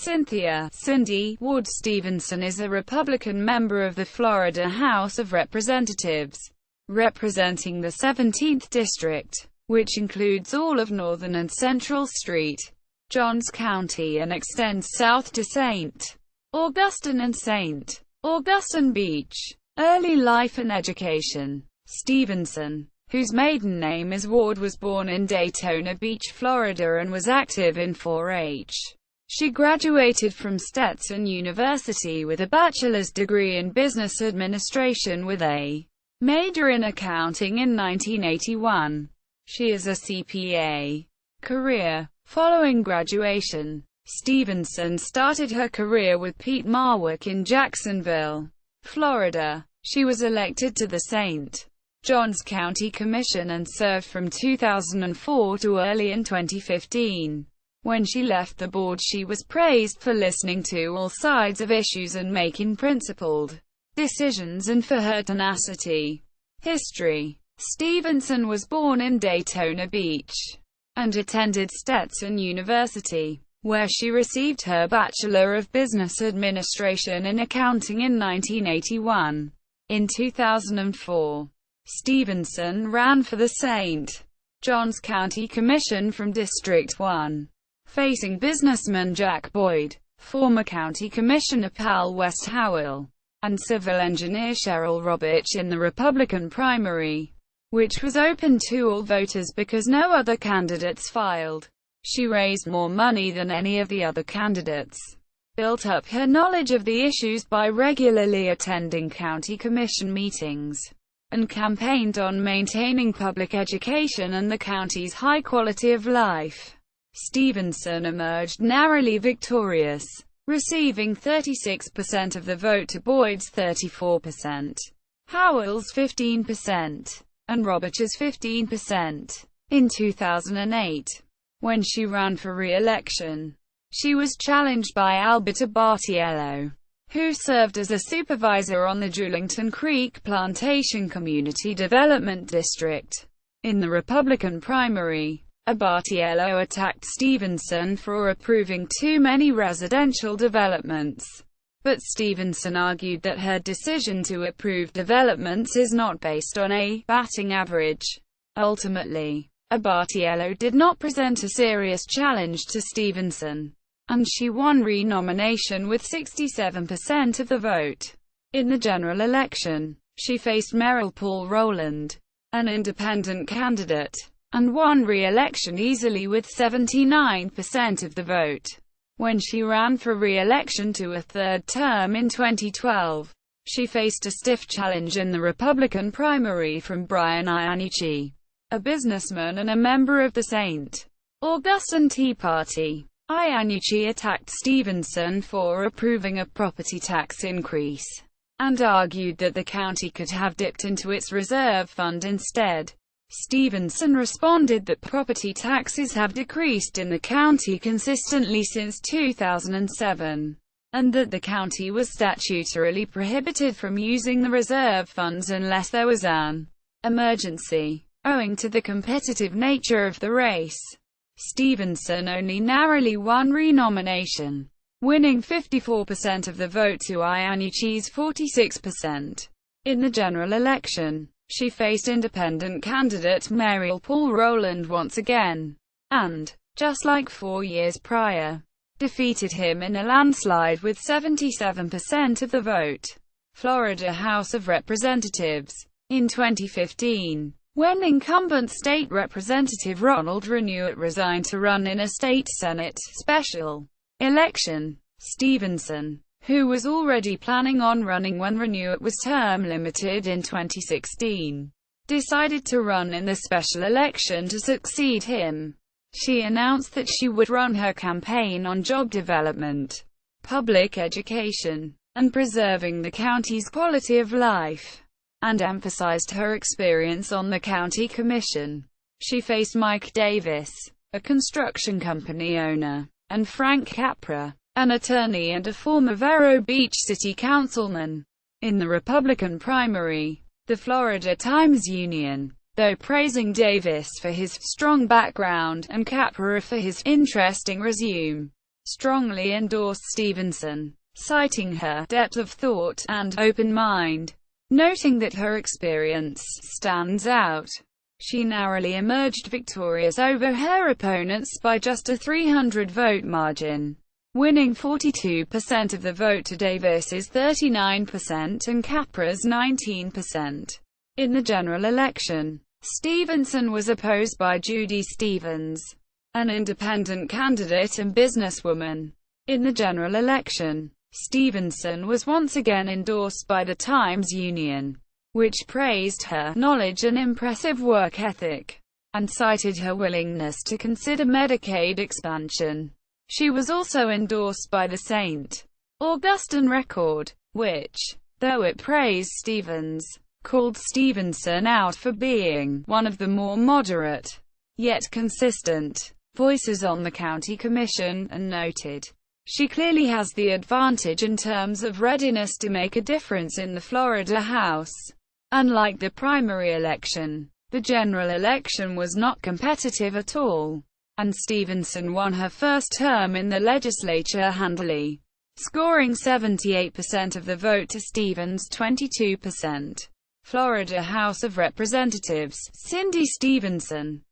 Cynthia Cyndi Stevenson is a Republican member of the Florida House of Representatives, representing the 17th District, which includes all of Northern and Central St. Johns County and extends south to St. Augustine and St. Augustine Beach. Early life and education. Stevenson, whose maiden name is Ward, was born in Daytona Beach, Florida and was active in 4-H. She graduated from Stetson University with a bachelor's degree in business administration with a major in accounting in 1981. She is a CPA. Career. Following graduation, Stevenson started her career with Pete Marwick in Jacksonville, Florida. She was elected to the St. Johns County Commission and served from 2004 to early in 2015. When she left the board, she was praised for listening to all sides of issues and making principled decisions, and for her tenacity. History. Stevenson was born in Daytona Beach and attended Stetson University, where she received her Bachelor of Business Administration in Accounting in 1981. In 2004, Stevenson ran for the St. Johns County Commission from District 1. Facing businessman Jack Boyd, former County Commissioner Pal West Howell, and civil engineer Cheryl Roberts in the Republican primary, which was open to all voters because no other candidates filed. She raised more money than any of the other candidates, built up her knowledge of the issues by regularly attending county commission meetings, and campaigned on maintaining public education and the county's high quality of life. Stevenson emerged narrowly victorious, receiving 36% of the vote to Boyd's 34%, Howell's 15%, and Roberts' 15%. In 2008, when she ran for re-election, she was challenged by Albert Abatiello, who served as a supervisor on the Julington Creek Plantation Community Development District. In the Republican primary, Abatiello attacked Stevenson for approving too many residential developments, but Stevenson argued that her decision to approve developments is not based on a batting average. Ultimately, Abatiello did not present a serious challenge to Stevenson, and she won re-nomination with 67% of the vote. In the general election, she faced Merrill Paul Rowland, an independent candidate, and won re-election easily with 79% of the vote. When she ran for re-election to a third term in 2012, she faced a stiff challenge in the Republican primary from Brian Iannucci, a businessman and a member of the St. Augustine Tea Party. Iannucci attacked Stevenson for approving a property tax increase, and argued that the county could have dipped into its reserve fund instead. Stevenson responded that property taxes have decreased in the county consistently since 2007, and that the county was statutorily prohibited from using the reserve funds unless there was an emergency. Owing to the competitive nature of the race, Stevenson only narrowly won re-nomination, winning 54% of the vote to Iannucci's 46%. In the general election, she faced independent candidate Merrill Paul Rowland once again, and, just like 4 years prior, defeated him in a landslide with 77% of the vote. Florida House of Representatives. In 2015, when incumbent state representative Ronald Renuett resigned to run in a state Senate special election, Stevenson, who was already planning on running when Renuett was term-limited in 2016, decided to run in the special election to succeed him. She announced that she would run her campaign on job development, public education, and preserving the county's quality of life, and emphasized her experience on the county commission. She faced Mike Davis, a construction company owner, and Frank Capra, an attorney and a former Vero Beach city councilman. In the Republican primary, the Florida Times-Union, though praising Davis for his strong background and Capra for his interesting resume, strongly endorsed Stevenson, citing her depth of thought and open mind, noting that her experience stands out. She narrowly emerged victorious over her opponents by just a 300-vote margin, winning 42% of the vote today versus 39% and Capra's 19%. In the general election, Stevenson was opposed by Judy Stevens, an independent candidate and businesswoman. In the general election, Stevenson was once again endorsed by the Times-Union, which praised her knowledge and impressive work ethic, and cited her willingness to consider Medicaid expansion. She was also endorsed by the St. Augustine Record, which, though it praised Stevens, called Stevenson out for being one of the more moderate, yet consistent, voices on the county commission, and noted, "She clearly has the advantage in terms of readiness to make a difference in the Florida House." Unlike the primary election, the general election was not competitive at all, and Stevenson won her first term in the legislature handily, scoring 78% of the vote to Stevens' 22%. Florida House of Representatives, Cyndi Stevenson,